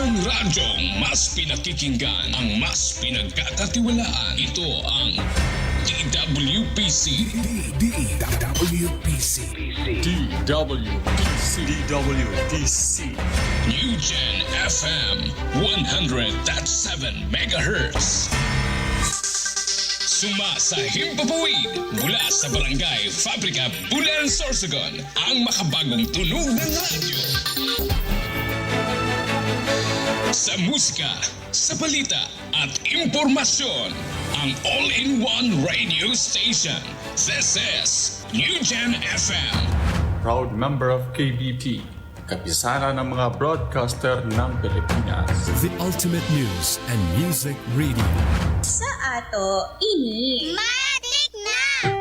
Ang radyong mas pinakikinggan, ang mas pinagkakatiwalaan. Ito ang DWPC. DWPC. New Gen FM 100.7 MHz. Sa Himpapawid mula sa Barangay Fabrika, Bulan, Sorsogon, ang makabagong tunog ng radyo. Sa musika, sa balita at impormasyon, ang all-in-one radio station. This is New Gen FM. Proud member of KBP, kapisana ng mga broadcaster ng Pilipinas. The ultimate news and music radio. Sa ato, ini Matik na!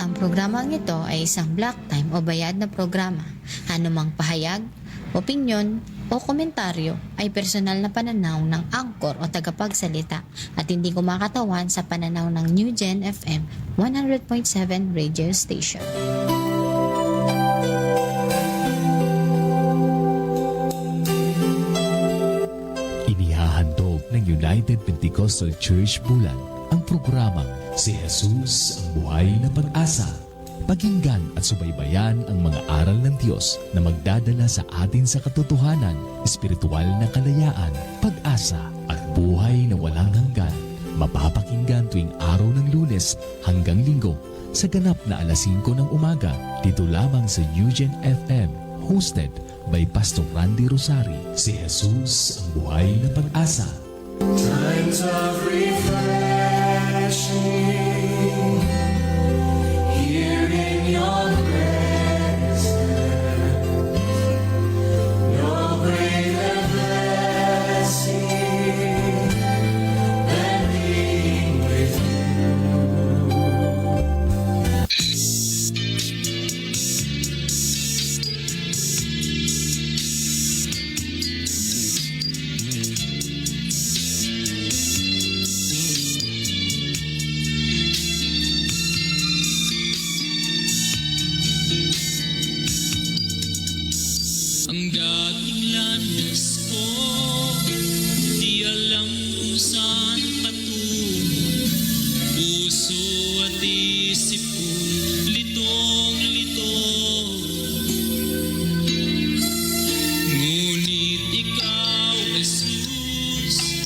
Ang programang ito ay isang block time o bayad na programa. Anumang pahayag, opinyon, o komentaryo ay personal na pananaw ng angkor o tagapagsalita at hindi kumakatawan sa pananaw ng New Gen FM 100.7 radio station. Inihahandog ng United Pentecostal Church Bulan ang programang Si Jesus ang Buhay na Pag-asa. Pakinggan at subaybayan ang mga aral ng Diyos na magdadala sa atin sa katotohanan, espiritual na kalayaan, pag-asa at buhay na walang hanggan. Mapapakinggan tuwing araw ng Lunes hanggang Linggo sa ganap na alas 5 ng umaga dito lamang sa New Gen FM, hosted by Pastor Randy Rosari. Si Jesus ang Buhay na Pag-asa. Times of refreshing, here in your presence, no greater blessing than being with you. Ang dating landas ko, di alam kung saan patungo. Puso at isip ko, litong-lito. Ngunit ikaw, Jesus,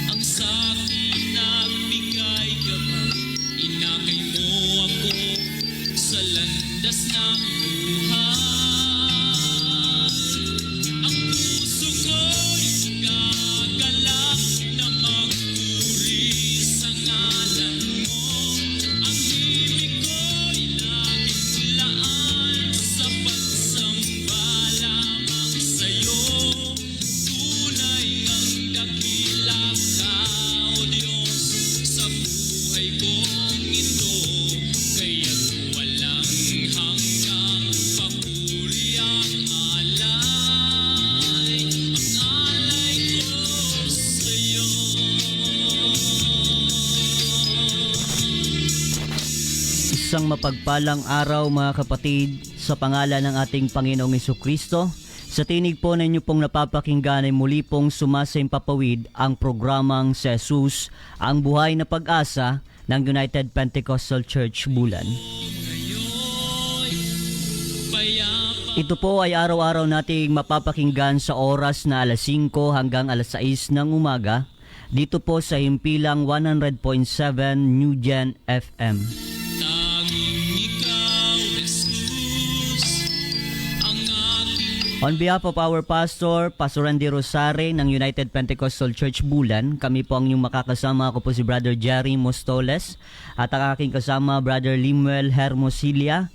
ang sa'kin nagbigay gabay. Inakay mo ako sa landas ng buhay. Ang puso ko'y gagalak na magpuri sa ngalan mo. Ang himig ko'y laging laan sa pagsamba lamang sa'yo. Tunay ang dakila ka, O Diyos, sa buhay kong ito. Kaya't walang hanggang papuri ang alay ko sa'yo. Isang mapagpalang araw mga kapatid sa pangalan ng ating Panginoong Hesukristo. Sa tinig po na inyo pong napapakinggan ay muli pong sumasaimpapawid ang programang Si Jesus ang Buhay na Pag-asa ng United Pentecostal Church Bulan. Ito po ay araw-araw nating mapapakinggan sa oras na alas 5 hanggang alas 6 ng umaga dito po sa himpilang 100.7 New Gen FM. Tanging ikaw, Jesus, ang aking On behalf of our pastor, Pastor Randy Rosari ng United Pentecostal Church Bulan, kami po ang inyong makakasama. Ako po si Brother Jerry Mostoles at ang aking kasama Brother Limuel Hermosilia.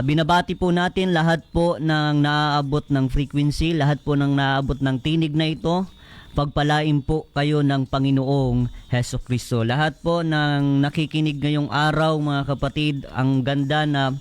Binabati po natin lahat po ng naaabot ng frequency, lahat po ng naaabot ng tinig na ito. Pagpalain po kayo ng Panginoong Hesukristo. Lahat po ng nakikinig ngayong araw mga kapatid, ang ganda na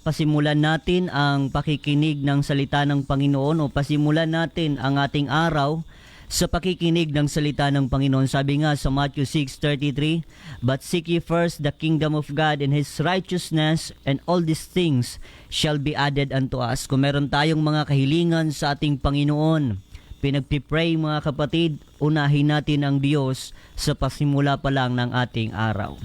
pasimulan natin ang pakikinig ng salita ng Panginoon o pasimulan natin ang ating araw sa pakikinig ng salita ng Panginoon. Sabi nga sa Matthew 6:33, "But seek ye first the kingdom of God and His righteousness, and all these things shall be added unto us." Kung meron tayong mga kahilingan sa ating Panginoon, pinagpipray mga kapatid, unahin natin ang Diyos sa pasimula pa lang ng ating araw.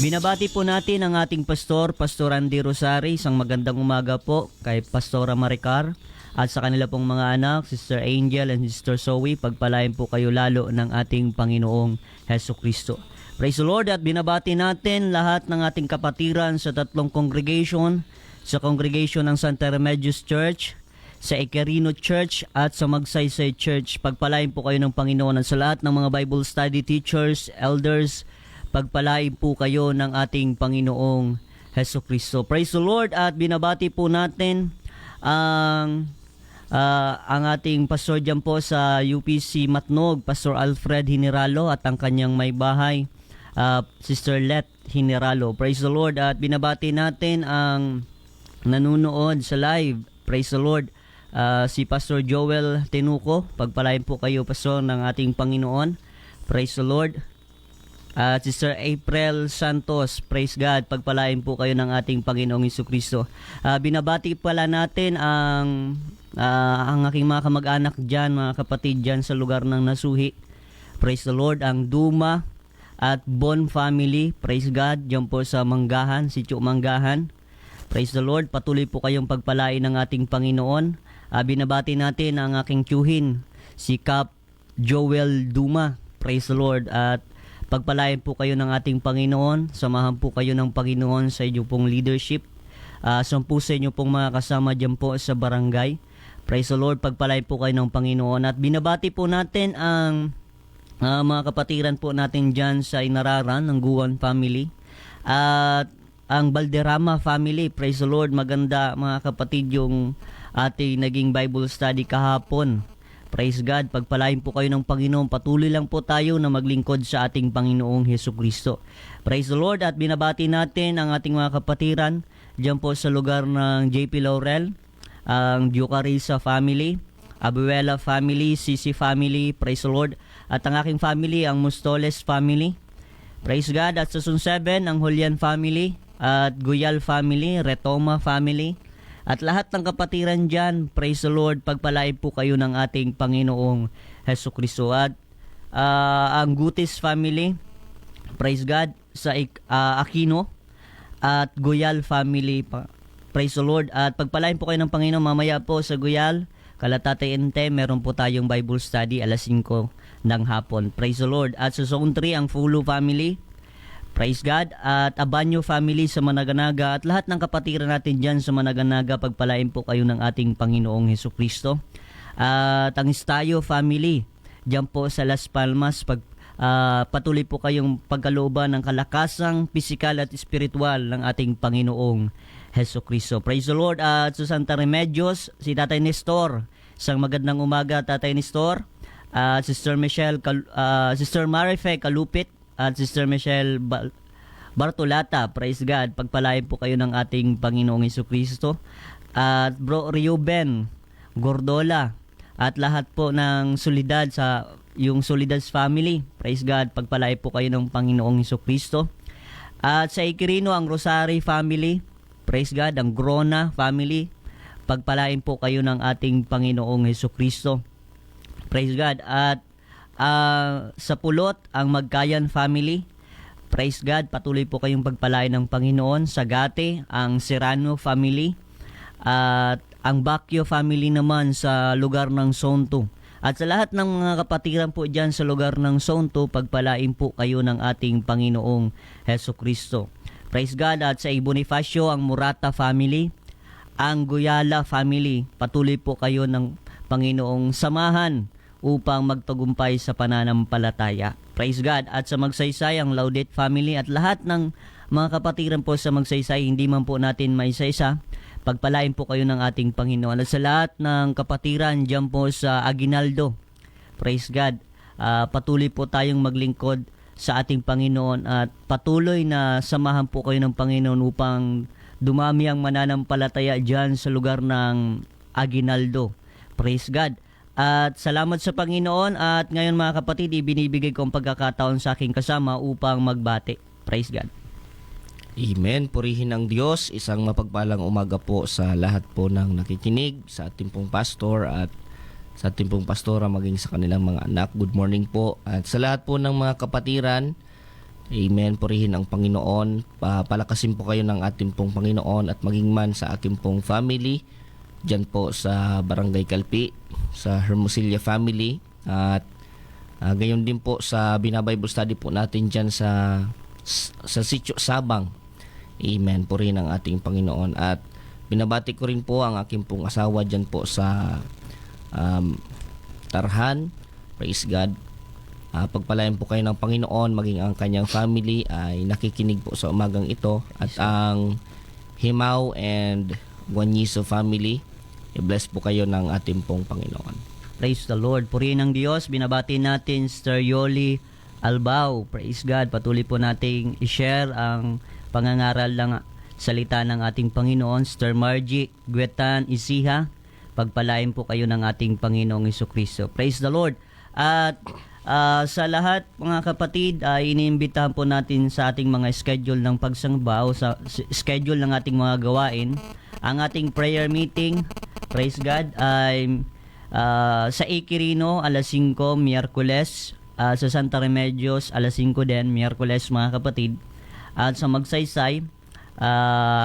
Binabati po natin ang ating pastor, Pastor Andy Rosari. Isang magandang umaga po kay Pastora Maricar at sa kanila pong mga anak, Sister Angel and Sister Zoe. Pagpalain po kayo lalo ng ating Panginoong Hesukristo. Praise the Lord, at binabati natin lahat ng ating kapatiran sa tatlong congregation, sa congregation ng Santa Remedios Church, sa Ekerino Church at sa Magsaysay Church. Pagpalain po kayo ng Panginoon, at sa lahat ng mga Bible study teachers, elders, pagpalain po kayo ng ating Panginoong Hesukristo. Praise the Lord, at binabati po natin ang ating pastor dyan po sa UPC Matnog, Pastor Alfred Hineralo, at ang kanyang may bahay, Sister Let Hineralo. Praise the Lord, at binabati natin ang nanunood sa live. Praise the Lord, si Pastor Joel Tenuco. Pagpalain po kayo, Pastor, ng ating Panginoon. Praise the Lord. Sister April Santos, praise God, pagpalain po kayo ng ating Panginoong Hesukristo. Binabati pala natin ang aking mga kamag-anak dyan, mga kapatid dyan sa lugar ng Nasuhi. Praise the Lord, ang Duma at Bon family, praise God, dyan po sa Manggahan, Sitio Manggahan. Praise the Lord, patuloy po kayong pagpalain ng ating Panginoon. Binabati natin ang aking tiyuhin, si Cap Joel Duma, praise the Lord, at pagpalain po kayo ng ating Panginoon. Samahan po kayo ng Panginoon sa inyong pong leadership. Sampu sa inyo pong mga kasama dyan po sa barangay. Praise the Lord, pagpalain po kayo ng Panginoon. At binabati po natin ang mga kapatiran po natin dyan sa Inararan, ng Guwan family. At ang Balderrama family, praise the Lord, maganda mga kapatid yung ating naging Bible study kahapon. Praise God, pagpalain po kayo ng Panginoon. Patuloy lang po tayo na maglingkod sa ating Panginoong Hesukristo. Praise the Lord, at binabati natin ang ating mga kapatiran dyan po sa lugar ng JP Laurel, ang Ducarisa family, Abuela family, Sisi family, praise the Lord, at ang aking family, ang Mostoles family. Praise God, at sa Sun 7, ang Julian family, at Guyal family, Retoma family, at lahat ng kapatiran dyan, praise the Lord, pagpalain po kayo ng ating Panginoong Hesukristo. At ang Gutis family, praise God, sa Aquino, at Guyal family, praise the Lord. At pagpalain po kayo ng Panginoon mamaya po sa Guyal, Kalatate Ente, meron po tayong Bible study alas 5 ng hapon. Praise the Lord. At sa Zone 3, ang Fulu family, praise God, at Abanyo family sa Managanaga, at lahat ng kapatiran natin dyan sa Managanaga, pagpalain po kayo ng ating Panginoong Hesukristo. At ang Estayo family, dyan po sa Las Palmas, patuloy po kayong pagkalooban ng kalakasang pisikal at espiritual ng ating Panginoong Hesukristo. Praise the Lord. At sa Santa Remedios, si Tatay Nestor, isang magandang umaga, Tatay Nestor. Sister Michelle, Sister Marife Kalupit, at Sister Michelle Bartolata, praise God, pagpalain po kayo ng ating Panginoong Hesukristo. At Bro Reuben Gordola, at lahat po ng solidad sa yung Solidad's family, praise God, pagpalain po kayo ng Panginoong Hesukristo. At sa Ekerino, ang Rosary family, praise God, ang Grona family, pagpalain po kayo ng ating Panginoong Hesukristo, praise God. At sa Pulot, ang Magkayan family, praise God, patuloy po kayong pagpalain ng Panginoon. Sa Gate, ang Serrano family, at ang Baguio family naman sa lugar ng Zone 2. At sa lahat ng mga kapatiran po dyan sa lugar ng Zone 2, pagpalain po kayo ng ating Panginoong Hesukristo. Praise God. At sa Bonifacio, ang Murata family, ang Guyala family, patuloy po kayo ng Panginoong samahan upang magtagumpay sa pananampalataya. Praise God. At sa Magsaysay, ang Laudet family, at lahat ng mga kapatiran po sa Magsaysay, hindi man po natin maisa-isa, pagpalain po kayo ng ating Panginoon. At sa lahat ng kapatiran dyan po sa Aguinaldo, praise God, patuloy po tayong maglingkod sa ating Panginoon, at patuloy na samahan po kayo ng Panginoon upang dumami ang mananampalataya dyan sa lugar ng Aguinaldo. Praise God. At salamat sa Panginoon at ngayon mga kapatid, ibinibigay ko ang pagkakataon sa aking kasama upang magbati. Praise God. Amen. Purihin ang Diyos. Isang mapagpalang umaga po sa lahat po ng nakikinig, sa ating pong pastor at sa ating pong pastora, maging sa kanilang mga anak. Good morning po. At sa lahat po ng mga kapatiran, amen. Purihin ang Panginoon. Palakasin po kayo ng ating pong Panginoon at maging man sa aking pong family, dyan po sa Barangay Kalpi, sa Hermosillo family. At gayon din po sa binabible study po natin dyan sa Sitio Sabang. Amen. Purihin ang ating Panginoon. At binabati ko rin po ang aking pong asawa dyan po sa Tarhan. Praise God. Pagpalain po kayo ng Panginoon, maging ang kanyang family ay nakikinig po sa umagang ito. At ang Himaw and Guanyiso family, i-bless po kayo ng ating pong Panginoon. Praise the Lord. Purihin ng Diyos. Binabati natin Sister Yoli Albao. Praise God. Patuloy po nating i-share ang pangangaral ng salita ng ating Panginoon. Sister Margie Guetan Isiha. Pagpalain po kayo ng ating Panginoong Jesucristo. Praise the Lord. At sa lahat mga kapatid, iniimbitahan po natin sa ating mga schedule ng pagsamba o sa schedule ng ating mga gawain. Ang ating prayer meeting, praise God, ay sa Iquirino, alas 5, Miyerkules. Sa Santa Remedios, alas 5 din, Miyerkules mga kapatid. At sa Magsaysay,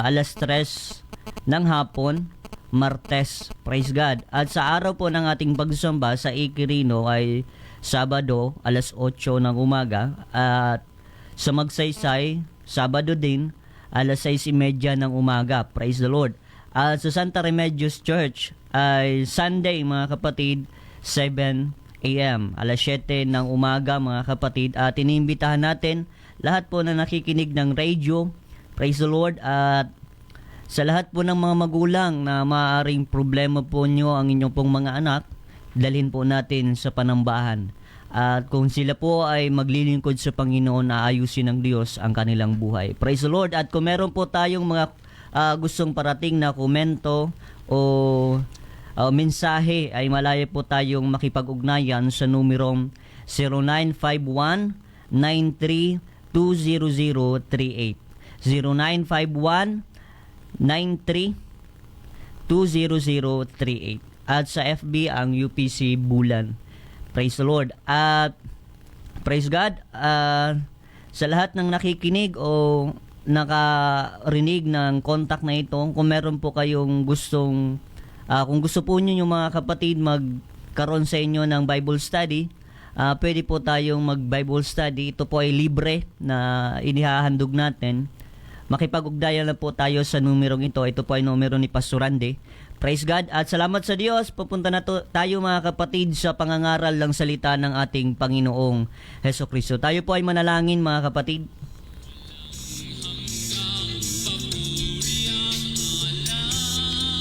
alas 3 ng hapon, Martes, praise God. At sa araw po ng ating pagsamba sa Iquirino ay Sabado, alas 8 ng umaga. At sa Magsaysay, Sabado din, alas 6:30 ng umaga. Praise the Lord. At sa Santa Remedios Church ay Sunday mga kapatid, 7 a.m. alas 7 ng umaga mga kapatid. At iniimbitahan natin lahat po na nakikinig ng radio, praise the Lord. At sa lahat po ng mga magulang na maaaring problema po nyo ang inyong pong mga anak, dalhin po natin sa panambahan. At kung sila po ay maglilingkod sa Panginoon, naayusin ng Diyos ang kanilang buhay. Praise the Lord. At kung meron po tayong mga gustong parating na komento o mensahe, ay malaya po tayong makipag-ugnayan sa numerong 0951-93-20038. 0951-93-20038. At sa FB ang UPC Bulan. Praise the Lord. At praise God, sa lahat ng nakikinig o nakarinig ng contact na ito, kung meron po kayong gustong kung gusto po niyo yung mga kapatid magkaroon sa inyo ng Bible study, pwede po tayong mag-Bible study. Ito po ay libre na inihahandog natin. Makipag-ugnayan lang po tayo sa numerong ito. Ito po ay numero ni Pastor Randy. Praise God. At salamat sa Diyos. Pupunta na tayo mga kapatid sa pangangaral ng salita ng ating Panginoong Hesukristo. Tayo po ay manalangin mga kapatid.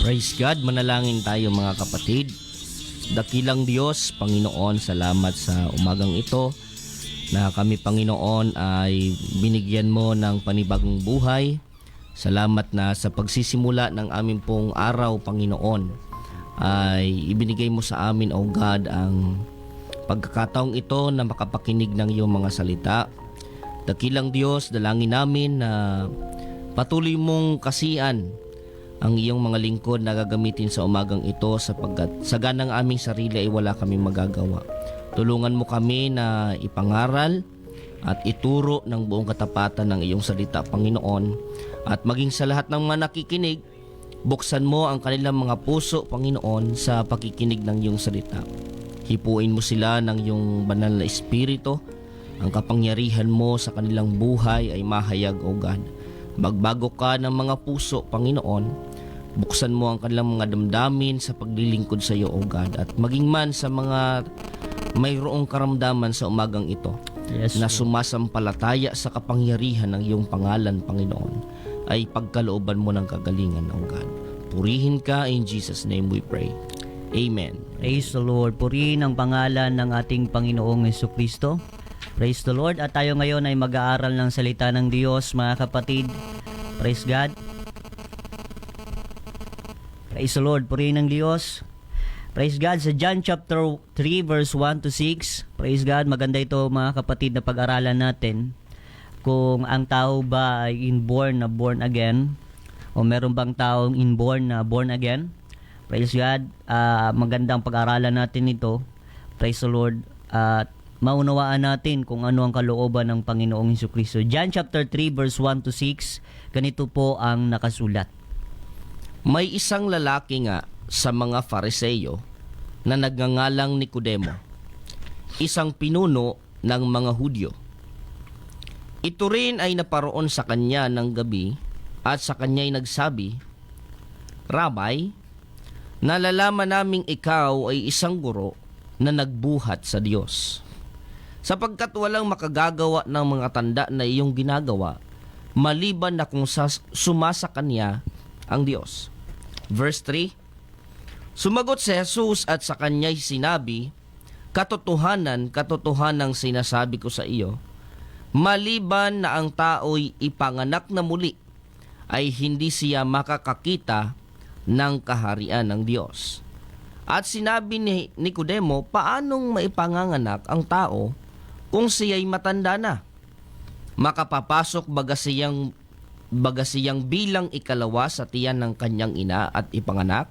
Praise God. Manalangin tayo mga kapatid. Dakilang Diyos, Panginoon, salamat sa umagang ito na kami, Panginoon, ay binigyan mo ng panibagong buhay. Salamat na sa pagsisimula ng aming pong araw, Panginoon, ay ibinigay mo sa amin, O God, ang pagkakataong ito na makapakinig ng iyong mga salita. Dakilang Diyos, dalangin namin na patuloy mong kasihan ang iyong mga lingkod na gagamitin sa umagang ito, sapagkat sa ganang aming sarili ay wala kaming magagawa. Tulungan mo kami na ipangaral at ituro ng buong katapatan ng iyong salita, Panginoon. At maging sa lahat ng mga nakikinig, buksan mo ang kanilang mga puso, Panginoon, sa pakikinig ng iyong salita. Hipuin mo sila ng iyong banal na espiritu. Ang kapangyarihan mo sa kanilang buhay ay mahayag, O God. Magbago ka ng mga puso, Panginoon. Buksan mo ang kanilang mga damdamin sa paglilingkod sa iyo, O God. At maging man sa mga mayroong karamdaman sa umagang ito, Yes, na sumasampalataya sa kapangyarihan ng iyong pangalan, Panginoon, ay pagkalooban mo ng kagalingan, O God. Purihin ka, in Jesus' name we pray. Amen. Praise the Lord. Purihin ang pangalan ng ating Panginoong Jesucristo. Praise the Lord. At tayo ngayon ay mag-aaral ng salita ng Diyos, mga kapatid. Praise God. Praise the Lord. Purihin ng Diyos. Praise God. Sa John chapter 3 verse 1 to 6. Praise God. Maganda ito mga kapatid na pag-aralan natin. Kung ang tao ba ay inborn na born again o meron bang taong inborn na born again. Praise God. Magandang pag-aralan natin ito. Praise the Lord. At maunawaan natin kung ano ang kalooban ng Panginoong Hesukristo. John chapter 3 verse 1 to 6. Ganito po ang nakasulat. May isang lalaki nga sa mga Fariseo na nagngangalang Nicodemo, isang pinuno ng mga Hudyo. Ito rin ay naparoon sa kanya ng gabi at sa kanya'y nagsabi, Rabay, nalalaman naming ikaw ay isang guro na nagbuhat sa Diyos. Sapagkat walang makagagawa ng mga tanda na iyong ginagawa, maliban na kung sumasa kanya ang Diyos. Verse 3, Sumagot si Jesus at sa kanya'y sinabi, Katotohanan sinasabi ko sa iyo, maliban na ang tao'y ipanganak na muli, ay hindi siya makakakita ng kaharian ng Diyos. At sinabi ni Nicodemo, paanong maipanganganak ang tao kung siya'y matanda na? Makapapasok baga siyang bilang ikalawa sa tiyan ng kanyang ina at ipanganak?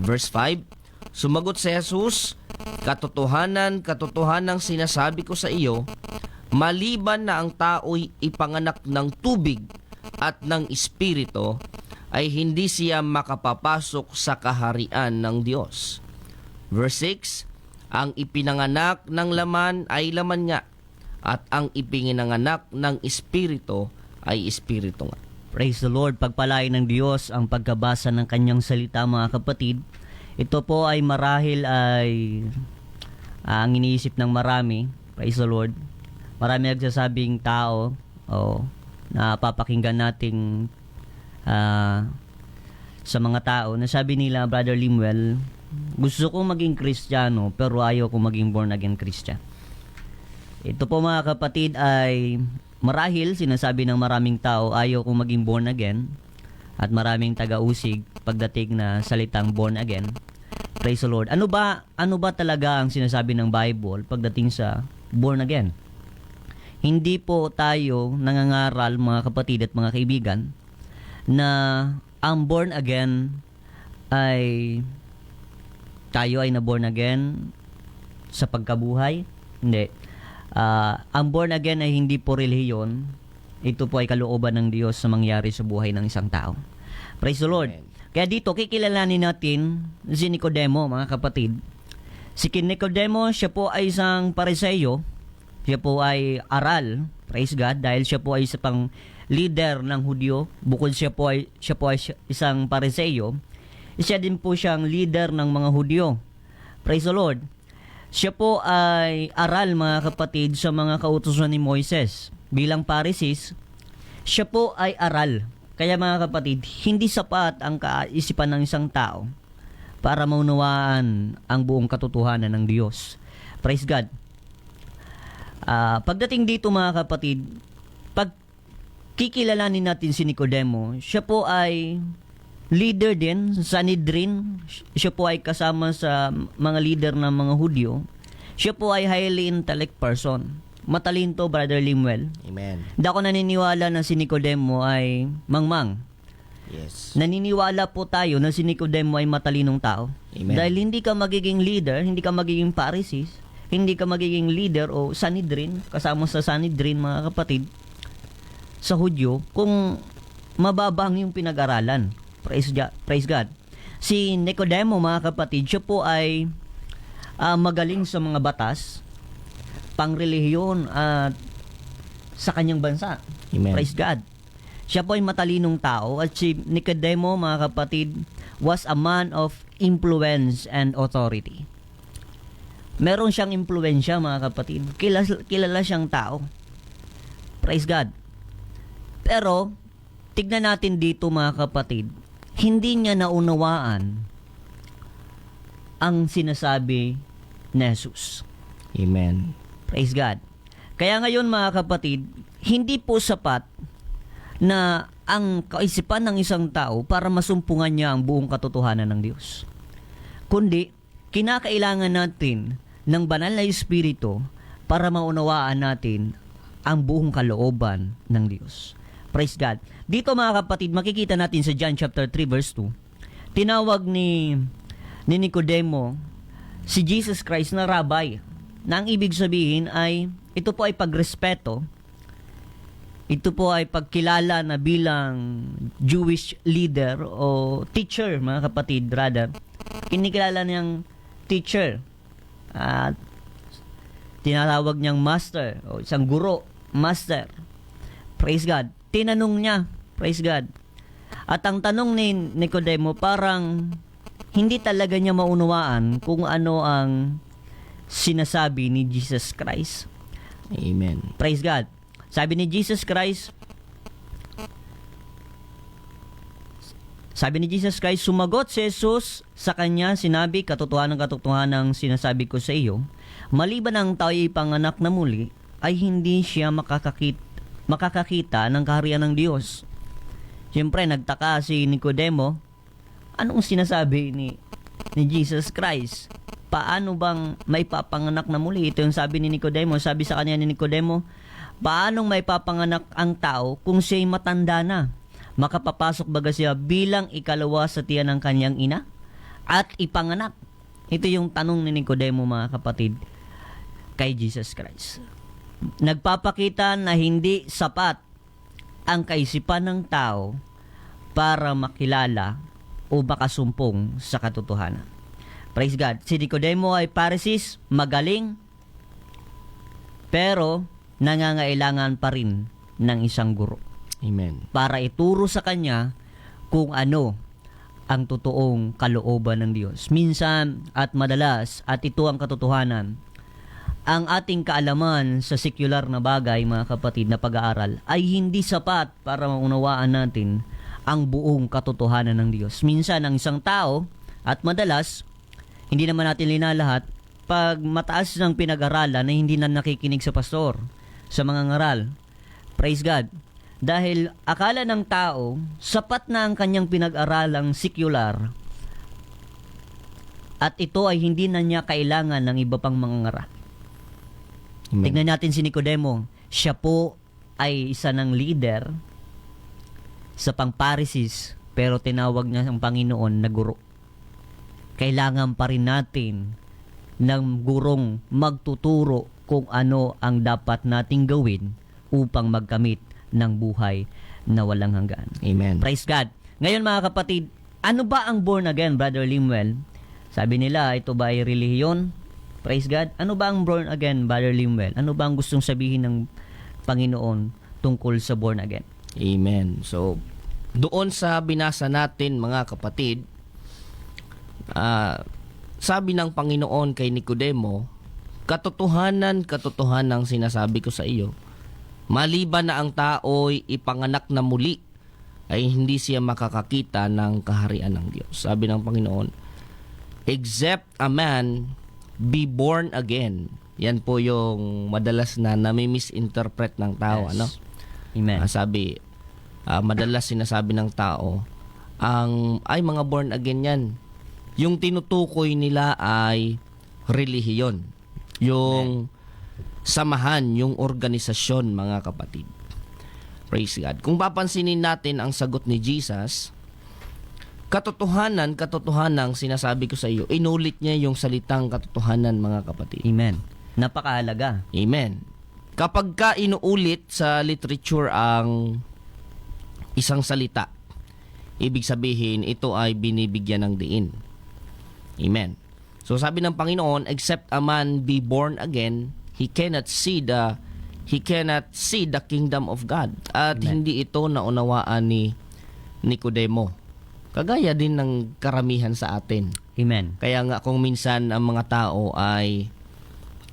Verse 5, Sumagot si Jesus, Katotohanan sinasabi ko sa iyo, maliban na ang tao'y ipanganak ng tubig at ng espiritu, ay hindi siya makapapasok sa kaharian ng Diyos. Verse 6, Ang ipinanganak ng laman ay laman nga, at ang ipinanganak ng espiritu ay espiritu nga. Praise the Lord. Pagpalain ng Diyos ang pagkabasa ng kanyang salita mga kapatid. Ito po ay marahil ay ang iniisip ng marami. Praise the Lord. Marami nagsasabing tao na papakinggan nating sa mga tao na sabi nila, Brother Limuel, gusto kong maging Kristiyano pero ayaw kong maging born again Christian. Ito po mga kapatid ay marahil sinasabi ng maraming tao ayaw kong maging born again at maraming taga-usig pagdating na salitang born again. Praise the Lord. Ano ba talaga ang sinasabi ng Bible pagdating sa born again? Hindi po tayo nangangaral mga kapatid at mga kaibigan na ang born again ay tayo ay na born again sa pagkabuhay. Hindi. Ang born again ay hindi po relihiyon. Ito po ay kalooban ng Diyos na mangyari sa buhay ng isang tao. Praise the Lord. Kaya dito, kikilalanin natin si Nicodemo, mga kapatid. Si Nicodemo, siya po ay isang Pariseo. Siya po ay aral. Praise God. Dahil siya po ay isang leader ng Hudyo. Bukod siya po ay isang Pariseo, siya din po siyang leader ng mga Hudyo. Praise the Lord. Siya po ay aral mga kapatid sa mga kautusan ni Moises. Bilang Pharisees, siya po ay aral. Kaya mga kapatid, hindi sapat ang kaisipan ng isang tao para maunawaan ang buong katotohanan ng Diyos. Praise God. Pagdating dito mga kapatid, pag kikilalanin natin si Nicodemo, siya po ay leader din sa Sanhedrin. Siya po ay kasama sa mga leader ng mga Hudyo. Siya po ay highly intellect person. Matalino, Brother Limuel. Amen. Hindi ako naniniwala na si Nicodemo ay mangmang. Yes. Naniniwala po tayo na si Nicodemo ay matalinong tao. Amen. Dahil hindi ka magiging leader, hindi ka magiging Pharisees, hindi ka magiging leader o Sanhedrin, kasama sa Sanhedrin mga kapatid, sa Hudyo, kung mababang yung pinag-aralan. Praise God. Si Nicodemo mga kapatid, siya po ay magaling sa mga batas, pangrelihiyon at sa kanyang bansa. Amen. Praise God. Siya po ay matalinong tao at si Nicodemo mga kapatid was a man of influence and authority. Meron siyang impluwensya mga kapatid. Kilala siyang tao. Praise God. Pero tignan natin dito mga kapatid, hindi niya naunawaan ang sinasabi ni Jesus. Amen. Praise God. Kaya ngayon mga kapatid, hindi po sapat na ang kaisipan ng isang tao para masumpungan niya ang buong katotohanan ng Diyos. Kundi, kinakailangan natin ng banal na Espiritu para maunawaan natin ang buong kalooban ng Diyos. Praise God. Dito mga kapatid, makikita natin sa John chapter 3 verse 2, tinawag ni Nicodemo si Jesus Christ na rabbi, na ang ibig sabihin ay ito po ay pagrespeto. Ito po ay pagkilala na bilang Jewish leader o teacher, mga kapatid, rather. Kinikilala niyang teacher. At tinatawag niyang master o isang guro, master. Praise God. Tinanong niya, praise God. At ang tanong ni Nicodemo, parang hindi talaga niya maunawaan kung ano ang sinasabi ni Jesus Christ. Amen. Praise God. Sabi ni Jesus Christ, sumagot si Jesus sa kanya, sinabi, katotohanan ng sinasabi ko sa iyo, maliban ang tao'y ipanganak na muli, ay hindi siya makakakita ng kaharian ng Diyos. Siyempre, nagtaka si Nicodemo, anong sinasabi ni Jesus Christ? Paano bang may papanganak na muli? Ito yung sabi ni Nicodemo. Sabi sa kanya ni Nicodemo, paanong may papanganak ang tao kung siya'y matanda na? Makapapasok baga siya bilang ikalawa sa tiyan ng kanyang ina? At ipanganak? Ito yung tanong ni Nicodemo, mga kapatid, kay Jesus Christ. Nagpapakita na hindi sapat ang kaisipan ng tao para makilala o makasumpong sa katotohanan. Praise God. Si Nicodemo ay Pharisees, magaling, pero nangangailangan pa rin ng isang guro. Amen. Para ituro sa kanya kung ano ang totoong kalooban ng Diyos. Minsan at madalas, at ito ang katotohanan, ang ating kaalaman sa sekular na bagay, mga kapatid, na pag-aaral, ay hindi sapat para maunawaan natin ang buong katotohanan ng Diyos. Minsan, ang isang tao, at madalas, hindi naman natin linalahat, pag mataas ng pinag-aralan na hindi na nakikinig sa pastor, sa mga ngaral. Praise God. Dahil akala ng tao, sapat na ang kanyang pinag-aralang sekular at ito ay hindi na niya kailangan ng iba pang mga ngaral. Amen. Tignan natin si Nicodemo. Siya po ay isa ng leader sa pang-Pharisees, pero tinawag niya ang Panginoon na guro. Kailangan pa rin natin ng gurong magtuturo kung ano ang dapat nating gawin upang magkamit ng buhay na walang hanggan. Amen. Praise God. Ngayon mga kapatid, ano ba ang born again, Brother Limuel? Sabi nila, ito ba ay relihiyon? Praise God. Ano ba ang born again, Brother Limuel? Ano ba ang gustong sabihin ng Panginoon tungkol sa born again? Amen. So, doon sa binasa natin, mga kapatid, sabi ng Panginoon kay Nicodemo, katotohanan sinasabi ko sa iyo, maliban na ang tao'y ipanganak na muli, ay hindi siya makakakita ng kaharian ng Diyos. Sabi ng Panginoon, except a man be born again. Yan po yung madalas na nami-misinterpret ng tao. Yes. Ano? Amen. Sabi, madalas sinasabi ng tao, ay mga born again yan. Yung tinutukoy nila ay relihiyon. Yung samahan, yung organisasyon, mga kapatid. Praise God. Kung papansinin natin ang sagot ni Jesus, katotohanan sinasabi ko sa iyo, inulit niya yung salitang katotohanan, mga kapatid. Amen. Napakahalaga. Amen. Kapag ka inuulit sa literature ang isang salita, ibig sabihin ito ay binibigyan ng diin. Amen. So sabi ng Panginoon, except a man be born again, he cannot see the kingdom of God. At Amen. Hindi ito naunawaan ni Nicodemo. Kagaya din ng karamihan sa atin. Amen. Kaya nga kung minsan ang mga tao ay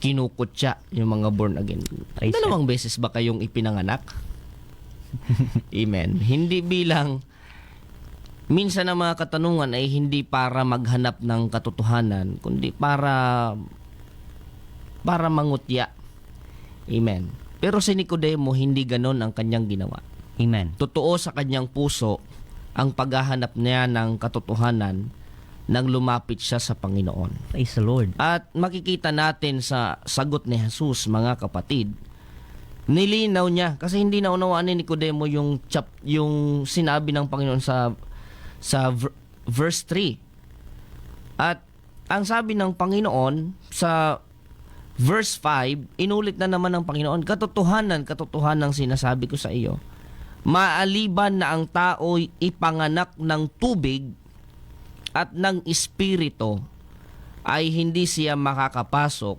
kinukutya yung mga born again. Praise Dalawang beses ba kayong ipinanganak? Amen. Hindi bilang minsan ang mga katanungan ay hindi para maghanap ng katotohanan, kundi para mangutya. Amen. Pero si Nicodemo, hindi ganon ang kanyang ginawa. Amen. Totoo sa kanyang puso ang paghahanap niya ng katotohanan nang lumapit siya sa Panginoon. Praise the Lord. At makikita natin sa sagot ni Jesus, mga kapatid, nilinaw niya kasi hindi naunawaan ni Nicodemo yung sinabi ng Panginoon sa verse 3. At ang sabi ng Panginoon sa verse 5, inulit na naman ng Panginoon, katotohanan sinasabi ko sa iyo. Maaliban na ang tao'y ipanganak ng tubig at ng espiritu, ay hindi siya makakapasok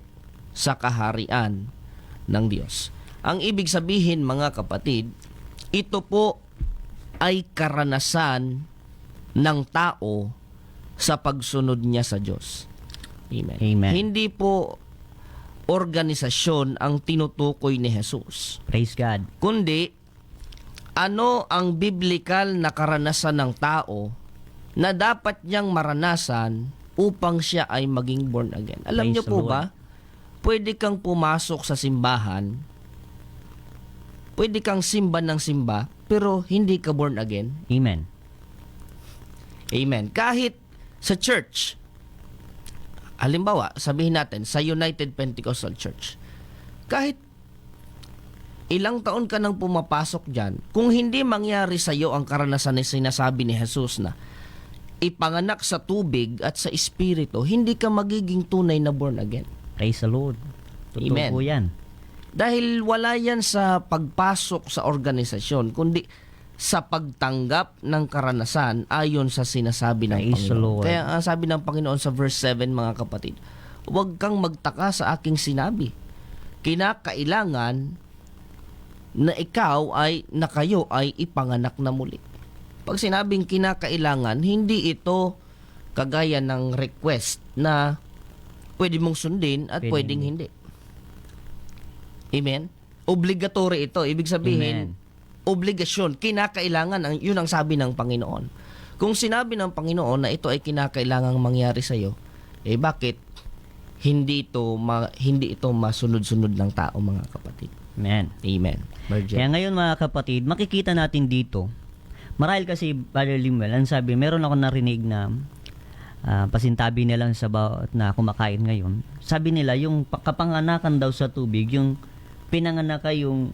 sa kaharian ng Diyos. Ang ibig sabihin, mga kapatid, ito po ay karanasan ng tao sa pagsunod niya sa Diyos. Amen. Amen. Hindi po organisasyon ang tinutukoy ni Jesus, Praise God. kundi ano ang biblikal na karanasan ng tao na dapat niyang maranasan upang siya ay maging born again. Alam Praise niyo the po Lord. ba, pwede kang pumasok sa simbahan, pwede kang simba ng simba, pero hindi ka born again. Amen. Amen. Kahit sa church, halimbawa, sabihin natin, sa United Pentecostal Church, kahit ilang taon ka nang pumapasok dyan, kung hindi mangyari sa iyo ang karanasan na sinasabi ni Jesus na ipanganak sa tubig at sa espiritu, hindi ka magiging tunay na born again. Praise the Lord. Totoo Amen. po yan. Dahil wala yan sa pagpasok sa organisasyon, kundi sa pagtanggap ng karanasan ayon sa sinasabi ng Praise the Panginoon. Lord. Kaya ang sabi ng Panginoon sa verse 7, mga kapatid, huwag kang magtaka sa aking sinabi. Kinakailangan na kayo ay ipanganak na muli. Pag sinabing kinakailangan, hindi ito kagaya ng request na pwede mong sundin at Pwedeng pwedeng hindi. Amen? Obligatory ito. Ibig sabihin, obligasyon, kinakailangan, yun ang sabi ng Panginoon. Kung sinabi ng Panginoon na ito ay kinakailangang mangyari sa iyo, bakit hindi ito masunod-sunod ng tao, mga kapatid? Amen. Amen. Virgin. Kaya ngayon, mga kapatid, makikita natin dito, marahil kasi, Brother Limuel, ang sabi, meron ako narinig na pasintabi nila sa bawat na kumakain ngayon. Sabi nila, yung kapanganakan daw sa tubig, yung pinanganak ka, yung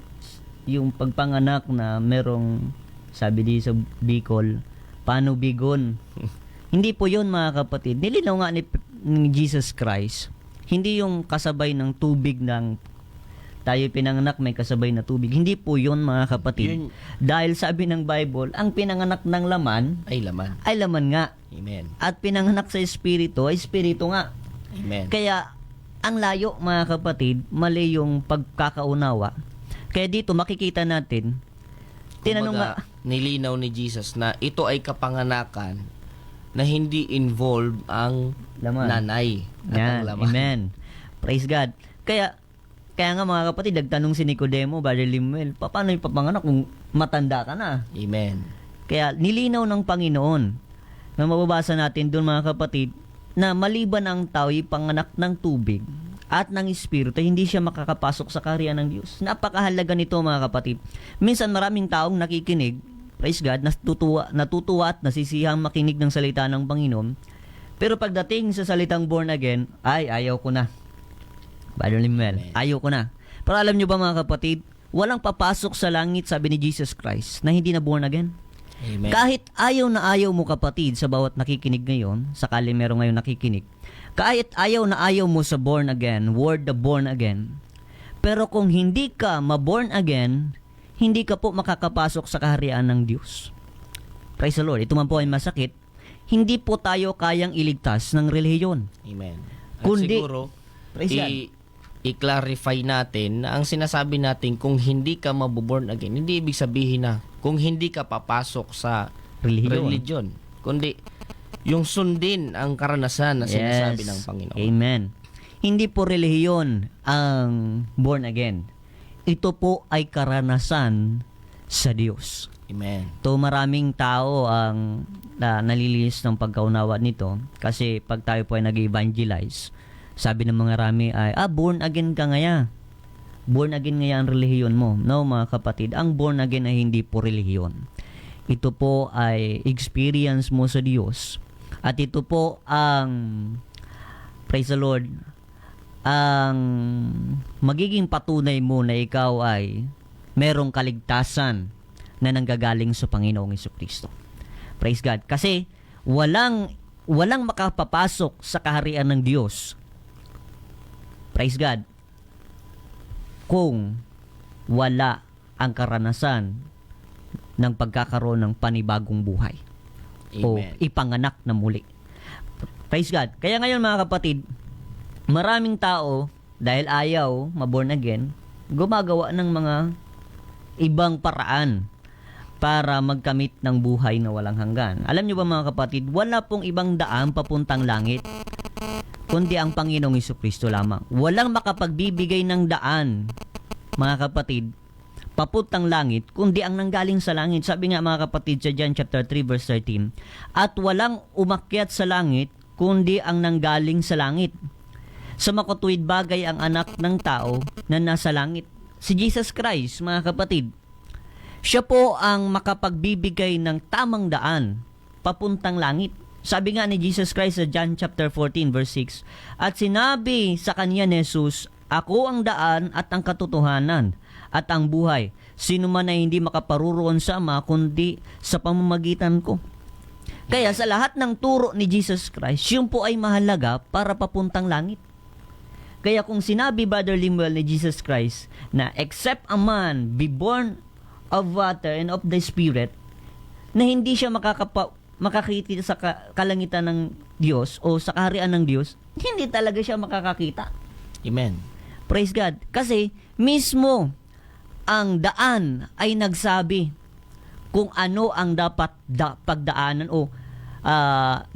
pagpanganak na merong, sabi di sa Bicol, panubigon. Hindi po yun, mga kapatid. Nilinaw nga ni Jesus Christ, hindi yung kasabay ng tubig ng tayo pinanganak may kasabay na tubig. Hindi po yun, mga kapatid. Dahil sabi ng Bible, ang pinanganak ng laman ay laman. Ay laman nga. Amen. At pinanganak sa espiritu ay espiritu nga. Amen. Kaya ang layo, mga kapatid, mali yung pagkakaunawa. Kaya dito makikita natin, tinanong nga, nilinaw ni Jesus na ito ay kapanganakan na hindi involved ang laman. nanay at Yan, ang laman. amen. Praise God. Kaya nga, mga kapatid, nagtanong si Nicodemo, Brother Limuel, paano yung papanganak kung matanda ka na? Amen. Kaya nilinaw ng Panginoon na mababasa natin doon, mga kapatid, na maliban ang tao panganak ng tubig at ng espiritu, hindi siya makakapasok sa kaharian ng Diyos. Napakahalaga nito, mga kapatid. Minsan maraming taong nakikinig, praise God, natutuwa at nasisihang makinig ng salita ng Panginoon. Pero pagdating sa salitang born again, ayaw ko na. Brother Limuel, ayaw ko na. Pero alam nyo ba, mga kapatid, walang papasok sa langit, sabi ni Jesus Christ, na hindi na born again. Amen. Kahit ayaw na ayaw mo, kapatid, sa bawat nakikinig ngayon, sakali meron ngayon nakikinig, kahit ayaw na ayaw mo sa born again, word the born again, pero kung hindi ka ma-born again, hindi ka po makakapasok sa kaharian ng Diyos. Praise the Lord. Ito man po ay masakit. Hindi po tayo kayang iligtas ng relihiyon. Amen. At Kundi, siguro, praise God, i-clarify natin na ang sinasabi natin kung hindi ka mabuborn again, hindi ibig sabihin na kung hindi ka papasok sa religion, kundi yung sundin ang karanasan na sinasabi ng Panginoon. Amen. Hindi po relihiyon ang born again. Ito po ay karanasan sa Diyos. Amen. To maraming tao ang nalilinis ng pagkaunawa nito kasi pag tayo po ay nag-evangelize, sabi ng mga rami ay, born again ka ngaya. born again nga yan relihiyon mo. No, mga kapatid, ang born again ay hindi po relihiyon. Ito po ay experience mo sa Diyos. At ito po ang, praise the Lord, ang magiging patunay mo na ikaw ay merong kaligtasan na nanggagaling sa Panginoong Jesucristo. Praise God. Kasi walang makapapasok sa kaharian ng Diyos. Praise God. Kung wala ang karanasan ng pagkakaroon ng panibagong buhay. O Amen. ipanganak na muli. Praise God. Kaya ngayon mga kapatid, maraming tao, dahil ayaw maborn again, gumagawa ng mga ibang paraan para magkamit ng buhay na walang hanggan. Alam niyo ba mga kapatid, wala pong ibang daan papuntang langit, kundi ang Panginoong Jesucristo lamang. Walang makapagbibigay ng daan, mga kapatid, papuntang langit, kundi ang nanggaling sa langit. Sabi nga mga kapatid sa John chapter 3 verse 13, at walang umakyat sa langit, kundi ang nanggaling sa langit. Sa makatuwid bagay ang anak ng tao na nasa langit, si Jesus Christ, mga kapatid. Siya po ang makapagbibigay ng tamang daan papuntang langit. Sabi nga ni Jesus Christ sa John chapter 14 verse 6, at sinabi sa kanya ni Jesus, ako ang daan at ang katotohanan at ang buhay. Sino man ay hindi makaparuroon sa Ama kundi sa pamamagitan ko. Kaya sa lahat ng turo ni Jesus Christ, yun po ay mahalaga para papuntang langit. Kaya kung sinabi, Brother Limuel, ni Jesus Christ na except a man be born of water and of the Spirit, na hindi siya makakita sa kalangitan ng Diyos o sa kaharian ng Diyos, hindi talaga siya makakakita. Amen. Praise God. Kasi mismo ang daan ay nagsabi kung ano ang dapat pagdaanan o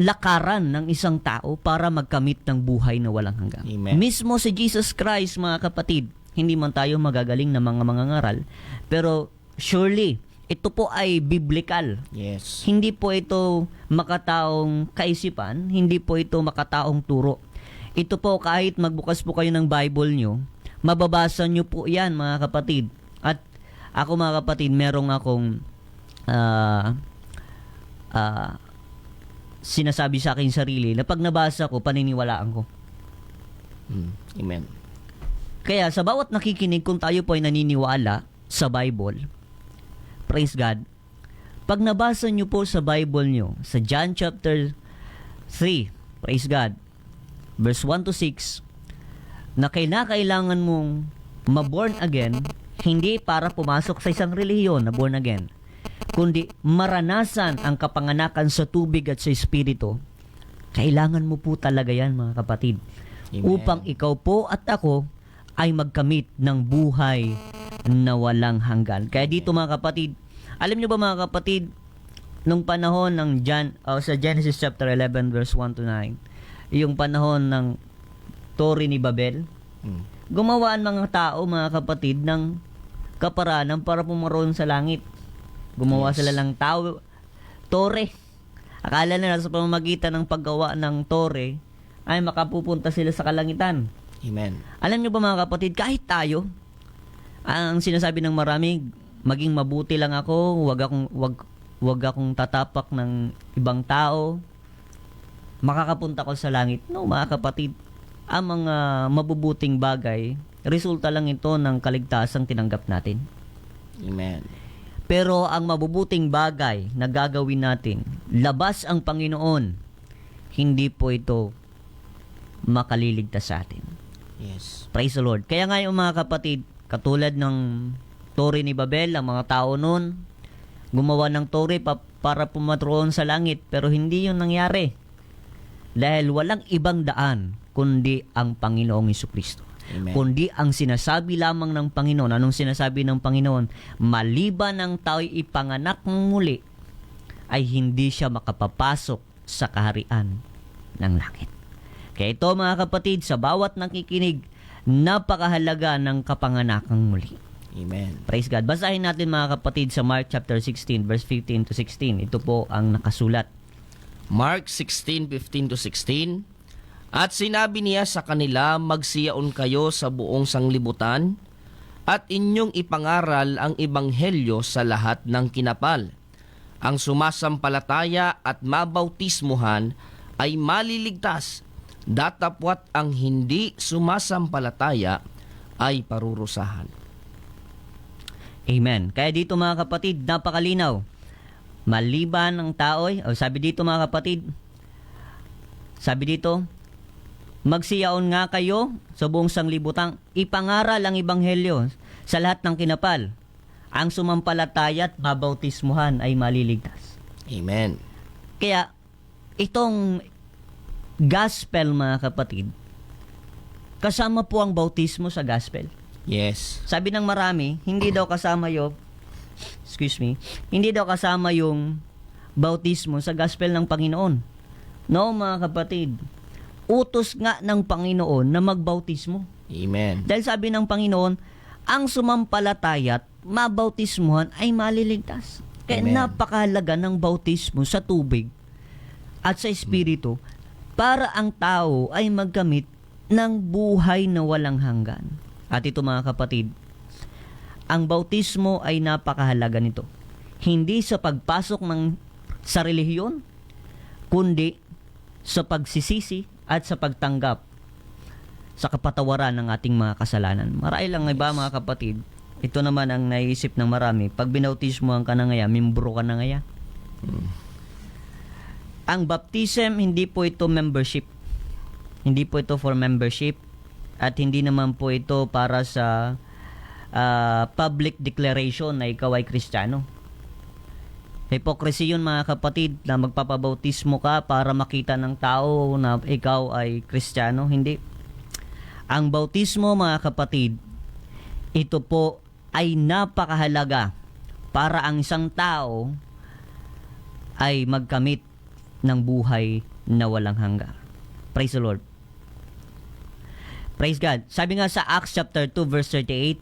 lakaran ng isang tao para magkamit ng buhay na walang hanggan. Amen. Mismo si Jesus Christ, mga kapatid, hindi man tayo magagaling na mga mangangaral, pero surely, ito po ay biblical. Yes. Hindi po ito makataong kaisipan, hindi po ito makataong turo. Ito po, kahit magbukas po kayo ng Bible nyo, mababasa nyo po yan, mga kapatid. At ako, mga kapatid, merong akong sinasabi sa akin sarili na pag nabasa ko, paniniwalaan ko. Amen. Kaya sa bawat nakikinig, kung tayo po ay naniniwala sa Bible, praise God, pag nabasa nyo po sa Bible nyo, sa John chapter 3, praise God, verse 1 to 6, na kailangan mong ma-born again, hindi para pumasok sa isang relihiyon na born again, kundi maranasan ang kapanganakan sa tubig at sa Espiritu. Kailangan mo po talaga yan, mga kapatid. Amen. Upang ikaw po at ako ay magkamit ng buhay na walang hanggan. Kaya dito, mga kapatid, alam nyo ba, mga kapatid, nung panahon ng sa Genesis chapter 11 verse 1 to 9, yung panahon ng Torre ni Babel, gumawa ang mga tao, mga kapatid, ng kaparanan para pumaroon sa langit. Gumawa sila ng tore. Akala nila sa pamamagitan ng paggawa ng tore ay makapupunta sila sa kalangitan. Amen. Alam niyo ba, mga kapatid, kahit tayo, ang sinasabi ng marami, maging mabuti lang ako, wag akong tatapak ng ibang tao, makakapunta ko sa langit. No, mga kapatid, ang mga mabubuting bagay, resulta lang ito ng kaligtasang tinanggap natin. Amen. Pero ang mabubuting bagay na gagawin natin, labas ang Panginoon, hindi po ito makaliligtas sa atin. Yes. Praise the Lord. Kaya nga yung mga kapatid, katulad ng Torre ni Babel, ang mga tao noon, gumawa ng tore para pumatroon sa langit, pero hindi yun nangyari. Dahil walang ibang daan, kundi ang Panginoong Jesucristo. Amen. Kundi ang sinasabi lamang ng Panginoon. Anong sinasabi ng Panginoon? Maliban ang tao'y ipanganak ng muli, ay hindi siya makapapasok sa kaharian ng langit. Kaya ito, mga kapatid, sa bawat nakikinig, napakahalaga ng kapanganakang muli. Amen. Praise God. Basahin natin, mga kapatid, sa Mark chapter 16 verse 15 to 16. Ito po ang nakasulat. Mark 16:15 to 16. At sinabi niya sa kanila, magsiyaon kayo sa buong sanglibutan at inyong ipangaral ang ebanghelyo sa lahat ng kinapal. Ang sumasampalataya at mabautismuhan ay maliligtas, datapwat ang hindi sumasampalataya ay parurusahan. Amen. Kaya dito mga kapatid, napakalinaw. Maliban ang tao'y, sabi dito mga kapatid, sabi dito, magsiyaon nga kayo sa buong sanglibutang, ipangaral ang ebanghelyo sa lahat ng kinapal. Ang sumampalataya at mabautismuhan ay maliligtas. Amen. Kaya, itong gospel mga kapatid, kasama po ang bautismo sa gospel. Yes. Sabi ng marami, hindi daw kasama hindi daw kasama yung bautismo sa gospel ng Panginoon. No mga kapatid, utos nga ng Panginoon na magbautismo. Amen. Dahil sabi ng Panginoon, ang sumampalataya at mabautismuhan ay maliligtas. Kaya Amen. napakahalaga ng bautismo sa tubig at sa Espiritu para ang tao ay magkamit ng buhay na walang hanggan. At ito mga kapatid, ang bautismo ay napakahalaga nito. Hindi sa pagpasok sa relihiyon, kundi sa pagsisisi at sa pagtanggap sa kapatawaran ng ating mga kasalanan. Marahil lang iba mga kapatid, ito naman ang naisip ng marami. Pag binautismohan ka na ngaya, membro ka na ngaya. Ang baptism, hindi po ito membership. Hindi po ito for membership. At hindi naman po ito para sa public declaration na ikaw ay Kristiyano. Hypocrisy yun mga kapatid, na magpapabautismo ka para makita ng tao na ikaw ay Kristiyano. Hindi. Ang bautismo mga kapatid, ito po ay napakahalaga para ang isang tao ay magkamit ng buhay na walang hanggan. Praise the Lord. Praise God. Sabi nga sa Acts chapter 2 verse 38,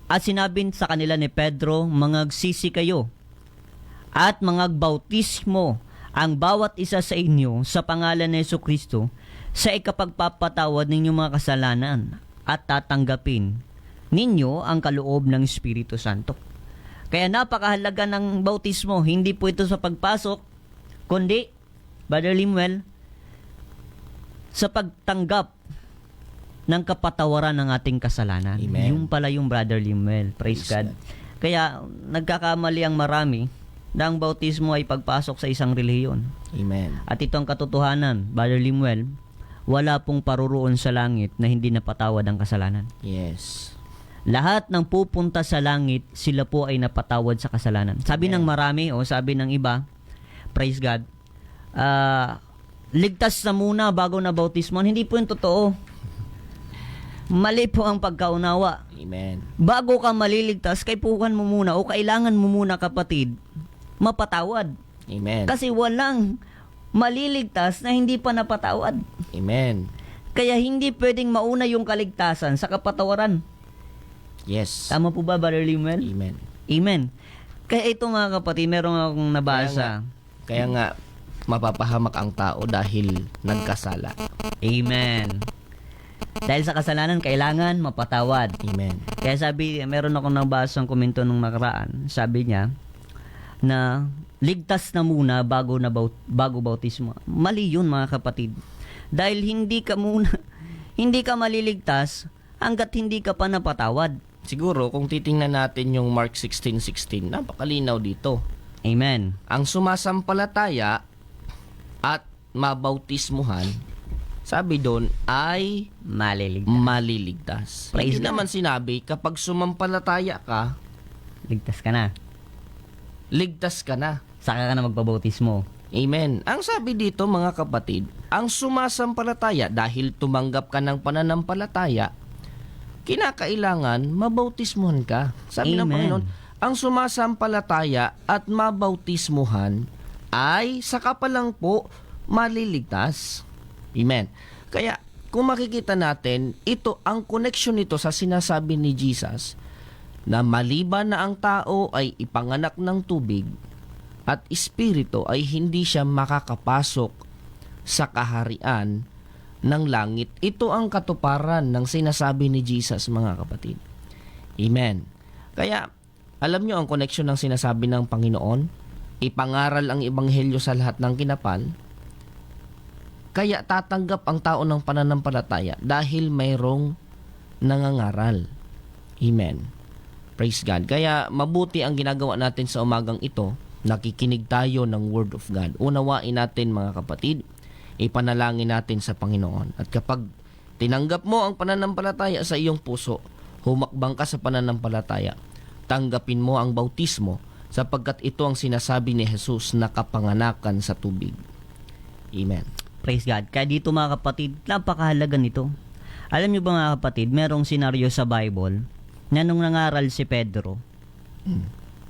at sinabi sa kanila ni Pedro, mangagsisi kayo at mangagbautismo ang bawat isa sa inyo sa pangalan ni Jesucristo sa ikapagpapatawad ninyong mga kasalanan at tatanggapin ninyo ang kaloob ng Espiritu Santo. Kaya napakahalaga ng bautismo. Hindi po ito sa pagpasok, kundi, Brother Limuel, sa pagtanggap ng kapatawaran ng ating kasalanan. Amen. Yung pala yung Brother Limuel. Praise God. Kaya nagkakamali ang marami na ang bautismo ay pagpasok sa isang relihiyon. Amen. At ito ang katotohanan, Brother Limuel, wala pong paruroon sa langit na hindi napatawad ang kasalanan. Yes. Lahat ng pupunta sa langit, sila po ay napatawad sa kasalanan. Sabi ng marami, sabi ng iba, praise God, ligtas na muna bago na bautismo. Hindi po yung totoo. Mali po ang pagkaunawa. Amen. Bago ka maliligtas, kaipuhan mo muna o kailangan mo muna kapatid, mapatawad. Amen. Kasi walang maliligtas na hindi pa napatawad. Amen. Kaya hindi pwedeng mauna yung kaligtasan sa kapatawaran. Yes. Tama po ba, Brother Limuel? Amen. Amen. Kaya ito mga kapatid, meron akong nabasa. Kaya nga, mapapahamak ang tao dahil nagkasala. Amen. Dahil sa kasalanan, kailangan mapatawad. Amen. Kaya sabi, meron akong nabasang komento nung nakaraan. Sabi niya, na ligtas na muna bago bautismo. Mali yun mga kapatid. Dahil hindi ka maliligtas hanggat hindi ka pa napatawad. Siguro, kung titingnan natin yung Mark 16:16, napakalinaw dito. Amen. Ang sumasampalataya at mabautismuhan, sabi doon, ay maliligtas. Praise Hindi God. naman sinabi, kapag sumampalataya ka, Ligtas ka na. ligtas ka na. Saka ka na magpabautismo. Amen. Ang sabi dito mga kapatid, ang sumasampalataya dahil tumanggap ka ng pananampalataya, kinakailangan mabautismuhan ka. Sabi ng Amen. Panginoon, ang sumasampalataya at mabautismuhan ay saka pa lang po maliligtas. Amen. Kaya kung makikita natin, ito ang connection nito sa sinasabi ni Jesus na maliban na ang tao ay ipanganak ng tubig at espiritu ay hindi siya makakapasok sa kaharian ng langit. Ito ang katuparan ng sinasabi ni Jesus, mga kapatid. Amen. Kaya, alam nyo ang connection ng sinasabi ng Panginoon? Ipangaral ang ebanghelyo sa lahat ng kinapal. Kaya tatanggap ang tao ng pananampalataya dahil mayroong nangangaral. Amen. Praise God. Kaya mabuti ang ginagawa natin sa umagang ito. Nakikinig tayo ng Word of God. Unawain natin mga kapatid. Ipanalangin natin sa Panginoon. At kapag tinanggap mo ang pananampalataya sa iyong puso, humakbang ka sa pananampalataya, tanggapin mo ang bautismo sapagkat ito ang sinasabi ni Jesus na kapanganakan sa tubig. Amen. Praise God. Kaya dito mga kapatid, napakahalaga nito. Alam niyo ba mga kapatid, merong senaryo sa Bible na nung nangaral si Pedro,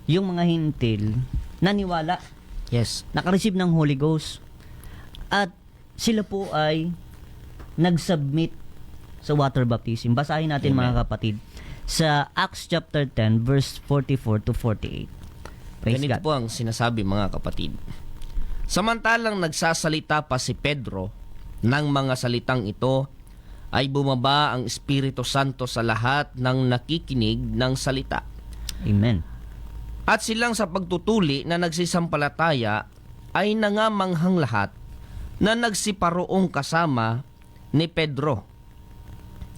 yung mga hintil, naniwala. Yes. Nakareceive ng Holy Ghost. At sila po ay nag-submit sa water baptism. Basahin natin Amen. mga kapatid sa Acts chapter 10 verse 44 to 48. Praise Ganito God. po ang sinasabi mga kapatid. Samantalang nagsasalita pa si Pedro ng mga salitang ito, ay bumaba ang Espiritu Santo sa lahat ng nakikinig ng salita. Amen. At silang sa pagtutuli na nagsisampalataya ay nangamanghang lahat na nagsiparoong kasama ni Pedro.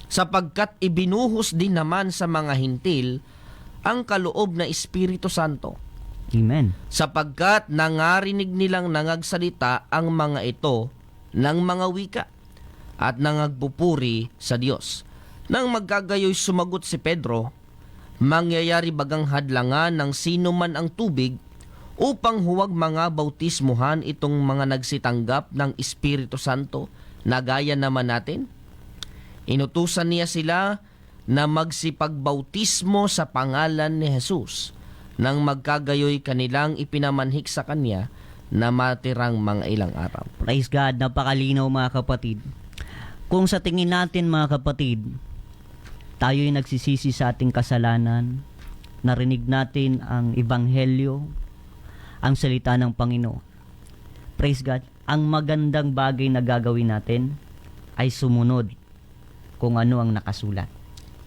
Sapagkat ibinuhos din naman sa mga hintil ang kaloob na Espiritu Santo. Amen. Sapagkat nangarinig nilang nangagsalita ang mga ito ng mga wika at nangagpupuri sa Diyos. Nang magkagayoy sumagot si Pedro, mangyayari bagang hadlangan ng sino man ang tubig upang huwag mga bautismuhan itong mga nagsitanggap ng Espiritu Santo na gaya naman natin? Inutusan niya sila na magsipagbautismo sa pangalan ni Jesus. Nang magkagayoy kanilang ipinamanhik sa kanya na matirang mga ilang araw. Praise God. Napakalinaw mga kapatid. Kung sa tingin natin mga kapatid, tayo'y nagsisisi sa ating kasalanan, narinig natin ang ebanghelyo, ang salita ng Panginoon. Praise God. Ang magandang bagay na gagawin natin ay sumunod kung ano ang nakasulat.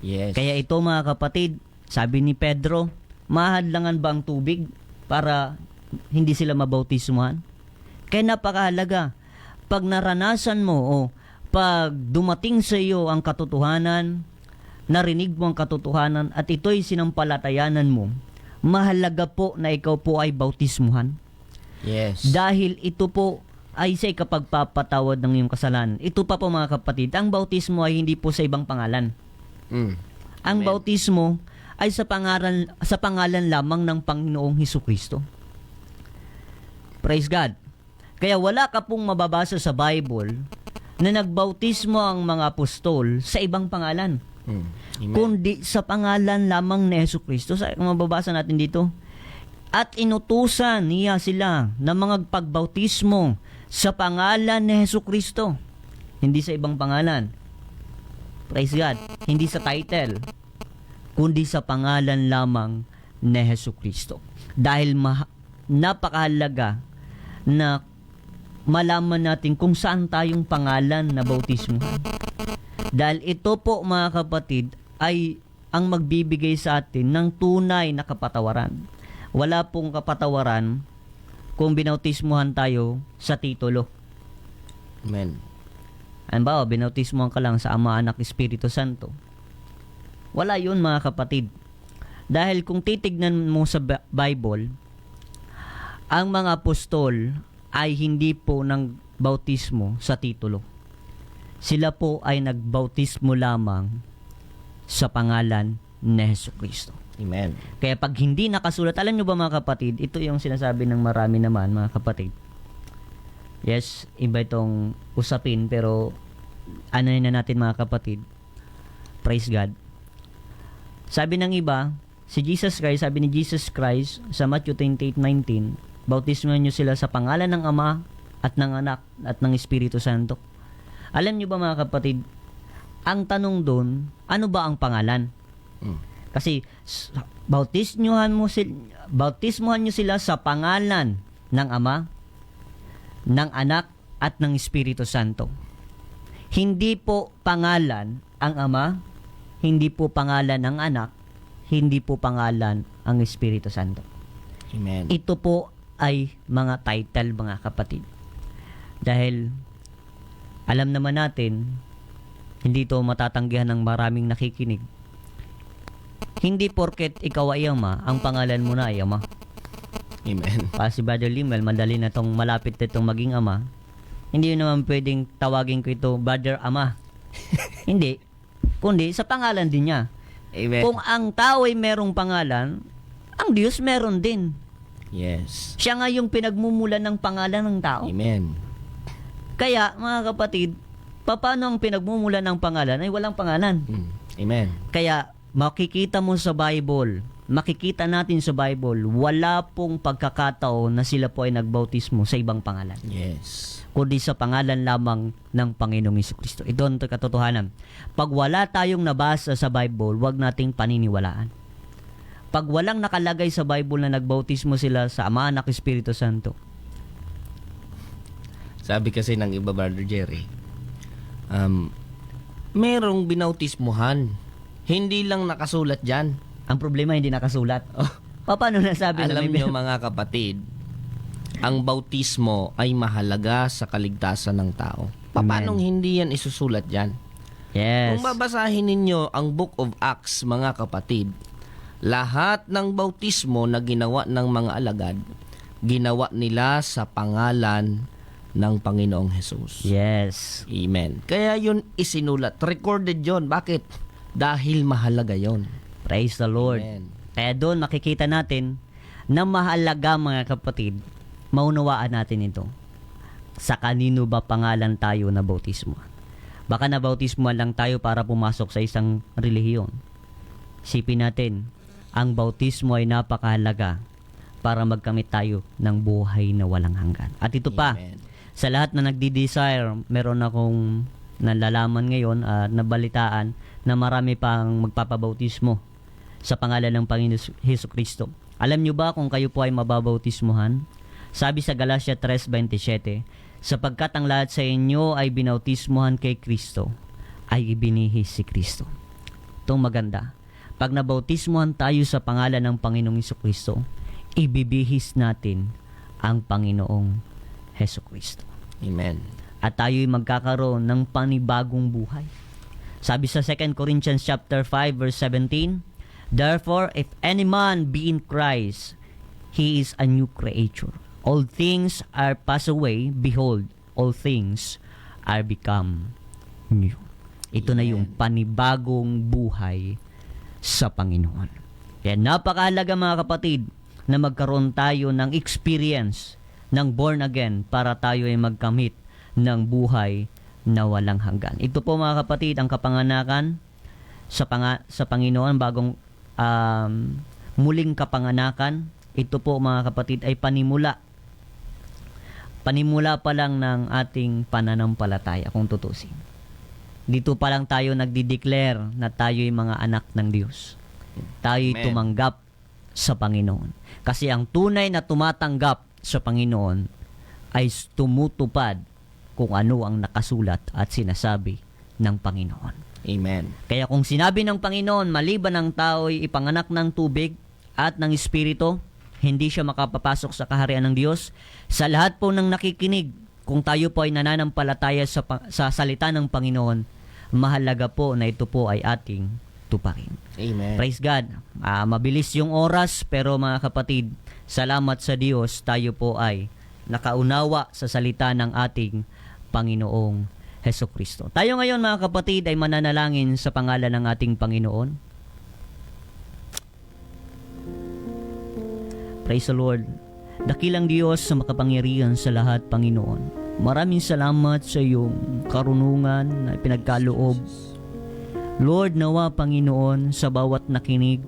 Yes. Kaya ito mga kapatid, sabi ni Pedro, mahadlangan ba ang tubig para hindi sila mabautismuhan? Kaya napakahalaga, pag naranasan mo o pag dumating sa iyo ang katotohanan, narinig mo ang katotohanan at ito'y sinampalatayanan mo, mahalaga po na ikaw po ay bautismuhan. Yes. Dahil ito po ay sa ikapagpapatawad ng iyong kasalanan. Ito pa po mga kapatid, ang bautismo ay hindi po sa ibang pangalan. Ang Amen. bautismo ay sa pangalan lamang ng Panginoong Hesukristo. Praise God. Kaya wala ka pong mababasa sa Bible na nagbautismo ang mga apostol sa ibang pangalan. Amen. Kundi sa pangalan lamang ni Hesukristo. Sa mababasa natin dito. At inutusan niya sila na mga pagbautismo sa pangalan ni Hesukristo. Hindi sa ibang pangalan. Praise God. Hindi sa title, kundi sa pangalan lamang ni Hesukristo. Dahil napakahalaga na malaman natin kung saan tayong pangalan na bautismuhan. Dahil ito po mga kapatid ay ang magbibigay sa atin ng tunay na kapatawaran. Wala pong kapatawaran kung binautismuhan tayo sa titulo. Amen. Halimbawa, binautismuhan ka lang sa Ama, Anak, Espiritu Santo. Wala yun mga kapatid. Dahil kung titignan mo sa Bible, ang mga apostol ay hindi po ng bautismo sa titulo. Sila po ay nagbautismo lamang sa pangalan ni Hesukristo. Amen. Kaya pag hindi nakasulat, alam nyo ba mga kapatid, ito yung sinasabi ng marami naman mga kapatid. Yes, iba itong usapin, pero ano na natin mga kapatid. Praise God. Sabi ng iba, sabi ni Jesus Christ sa Matthew 28:19, bautismuhan nyo sila sa pangalan ng Ama at ng Anak at ng Espiritu Santo. Alam nyo ba mga kapatid, ang tanong doon, ano ba ang pangalan? Kasi bautismuhan nyo sila sa pangalan ng Ama, ng Anak at ng Espiritu Santo. Hindi po pangalan ang Ama, hindi po pangalan ng Anak, hindi po pangalan ang Espiritu Santo. Amen. Ito po ay mga title, mga kapatid. Dahil alam naman natin, hindi ito matatanggihan ng maraming nakikinig. Hindi porket ikaw ay ama, ang pangalan mo na ay ama. Amen. Para si Brother Limuel, madali na itong malapit na itong maging ama. Hindi yun naman pwedeng tawagin ko ito Brother Ama. Hindi. Kundi sa pangalan din niya. Amen. Kung ang tao ay merong pangalan, ang Diyos meron din. Yes. Siya nga yung pinagmumulan ng pangalan ng tao. Amen. Kaya, mga kapatid, paano ang pinagmumulan ng pangalan ay walang pangalan? Amen. Kaya, makikita mo sa Bible, makikita natin sa Bible, wala pong pagkakataon na sila po ay nagbautismo sa ibang pangalan. Yes. Kundi sa pangalan lamang ng Panginoong Jesucristo. Ito ang katotohanan. Pag wala tayong nabasa sa Bible, wag nating paniniwalaan. Pag walang nakalagay sa Bible na nagbautismo sila sa Ama, Anak, Espiritu Santo. Sabi kasi ng iba, Brother Jerry, merong binautismuhan. Hindi lang nakasulat dyan. Ang problema hindi nakasulat. Paano nasabi na Alam may niyo mga kapatid, ang bautismo ay mahalaga sa kaligtasan ng tao. Paano hindi yan isusulat dyan? Yes. Kung babasahin ninyo ang Book of Acts, mga kapatid, lahat ng bautismo na ginawa ng mga alagad, ginawa nila sa pangalan ng Panginoong Jesus. Yes. Amen. Kaya yun isinulat. Recorded yun. Bakit? Dahil mahalaga yun. Praise the Lord. Amen. Kaya doon makikita natin na mahalaga, mga kapatid, maunawaan natin ito. Sa kanino ba pangalan tayo na bautismo? Baka na bautismo lang tayo para pumasok sa isang relihiyon. Isipin natin, ang bautismo ay napakahalaga para magkamit tayo ng buhay na walang hanggan. At ito pa, Amen. sa lahat na nagdi-desire, meron akong nalalaman ngayon at nabalitaan na marami pang magpapabautismo sa pangalan ng Panginoon Jesucristo. Alam nyo ba kung kayo po ay mababautismuhan? Sabi sa Galatia 3:27, sapagkat ang lahat sa inyo ay binautismuhan kay Kristo, ay ibinihis si Kristo. Itong maganda. Pag nabautismuhan tayo sa pangalan ng Panginoong Jesucristo, ibibihis natin ang Panginoong Jesucristo. Amen. At tayo'y magkakaroon ng panibagong buhay. Sabi sa 2 Corinthians chapter 5 verse 17, therefore, if any man be in Christ, he is a new creature. All things are passed away, behold, all things are become new. Ito na yung panibagong buhay sa Panginoon. Kaya napakahalaga, mga kapatid, na magkaroon tayo ng experience ng born again para tayo ay magkamit ng buhay na walang hanggan. Ito po, mga kapatid, ang kapanganakan sa Panginoon, bagong muling kapanganakan. Ito po, mga kapatid, ay panimula pa lang ng ating pananampalataya, kung tutusin. Dito pa lang tayo nagdi-declare na tayo'y mga anak ng Diyos. Tayo'y Amen. tumanggap sa Panginoon. Kasi ang tunay na tumatanggap sa Panginoon ay tumutupad kung ano ang nakasulat at sinasabi ng Panginoon. Amen. Kaya kung sinabi ng Panginoon, maliban ang tao'y ipanganak ng tubig at ng Espiritu, hindi siya makapapasok sa kaharian ng Diyos. Sa lahat po ng nakikinig, kung tayo po ay nananampalataya sa salita ng Panginoon, mahalaga po na ito po ay ating tuparin. Amen. Praise God. Mabilis yung oras, pero mga kapatid, salamat sa Diyos, tayo po ay nakaunawa sa salita ng ating Panginoong Hesukristo. Tayo ngayon, mga kapatid, ay mananalangin sa pangalan ng ating Panginoon. Praise the Lord. Dakilang Diyos sa makapangyarihan sa lahat, Panginoon. Maraming salamat sa iyong karunungan na pinagkaloob. Lord, nawa, Panginoon, sa bawat nakinig,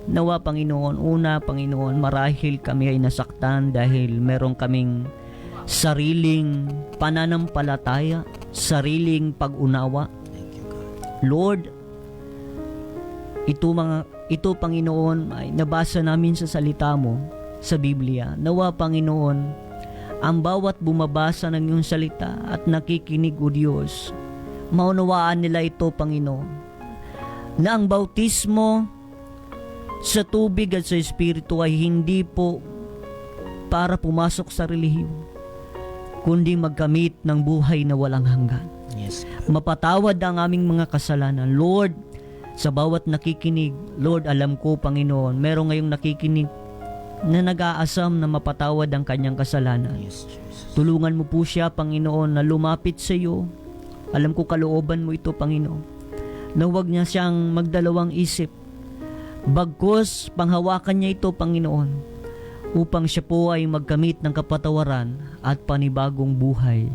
nawa, Panginoon, una, Panginoon, marahil kami ay nasaktan dahil meron kaming sariling pananampalataya, sariling pag-unawa. Lord, ito, Panginoon, ay nabasa namin sa salita mo sa Biblia. Nawa, Panginoon, ang bawat bumabasa ng iyong salita at nakikinig, O Diyos, maunawaan nila ito, Panginoon, na ang bautismo sa tubig at sa espiritu ay hindi po para pumasok sa relihiyon, kundi magkamit ng buhay na walang hanggan. Yes. Mapatawad ang aming mga kasalanan. Lord, sa bawat nakikinig, Lord, alam ko, Panginoon, meron ngayong nakikinig na nag-aasam na mapatawad ang kanyang kasalanan. Yes, Jesus. Tulungan mo po siya, Panginoon, na lumapit sa iyo. Alam ko kalooban mo ito, Panginoon, na huwag niya siyang magdalawang isip. Bagkus, panghawakan niya ito, Panginoon, upang siya po ay magkamit ng kapatawaran at panibagong buhay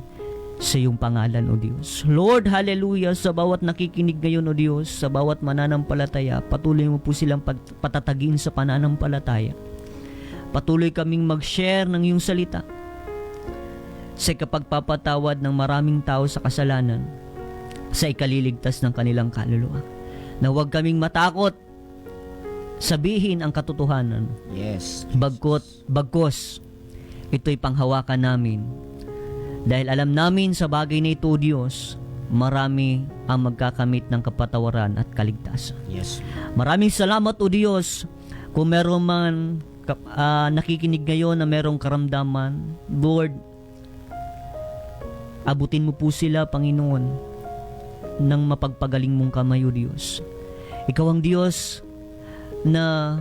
sa iyong pangalan, O Diyos. Lord, hallelujah, sa bawat nakikinig ngayon, O Diyos, sa bawat mananampalataya, patuloy mo po silang patatagin sa pananampalataya. Patuloy kaming mag-share ng iyong salita sa kapagpapatawad ng maraming tao sa kasalanan, sa ikaliligtas ng kanilang kaluluwa. Na huwag kaming matakot sabihin ang katotohanan. Yes. Bagkos, ito'y panghawakan namin. Dahil alam namin sa bagay na ito, Diyos, marami ang magkakamit ng kapatawaran at kaligtasan. Yes. Maraming salamat, O Diyos, kung meron man nakikinig ngayon na merong karamdaman. Lord, abutin mo po sila, Panginoon, ng mapagpagaling mong kamay, O Diyos. Ikaw ang Diyos na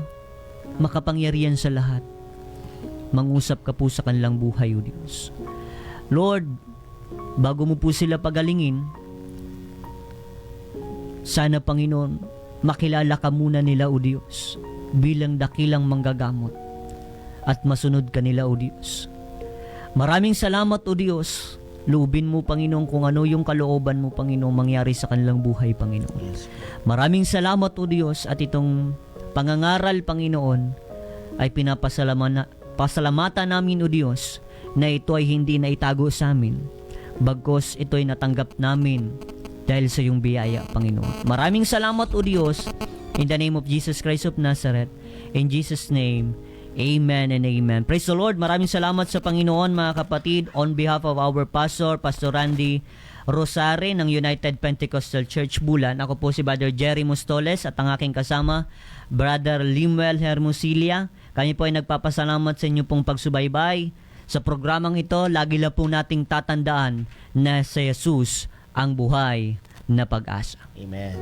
makapangyarihan sa lahat. Mangusap ka po sa kanilang buhay, O Diyos. Lord, bago mo po sila pagalingin, sana, Panginoon, makilala ka muna nila, O Diyos, bilang dakilang manggagamot at masunod ka nila, O Diyos. Maraming salamat, O Diyos. Loobin mo, Panginoon, kung ano yung kalooban mo, Panginoon, mangyari sa kanilang buhay, Panginoon. Yes. Maraming salamat, O Diyos, at itong pangangaral, Panginoon, ay pasalamatan namin, O Diyos, na ito ay hindi na itago sa amin, bagkos ito ay natanggap namin dahil sa iyong biyaya, Panginoon. Maraming salamat, O Diyos, in the name of Jesus Christ of Nazareth. In Jesus' name, amen and amen. Praise the Lord. Maraming salamat sa Panginoon, mga kapatid. On behalf of our pastor, Pastor Randy Rosare ng United Pentecostal Church Bulan, ako po si Brother Jerry Mostoles at ang aking kasama, Brother Limuel Hermosilia. Kami po ay nagpapasalamat sa inyo pong pagsubaybay sa programang ito. Lagi lang po nating tatandaan na si Jesus ang buhay na pag-asa. Amen.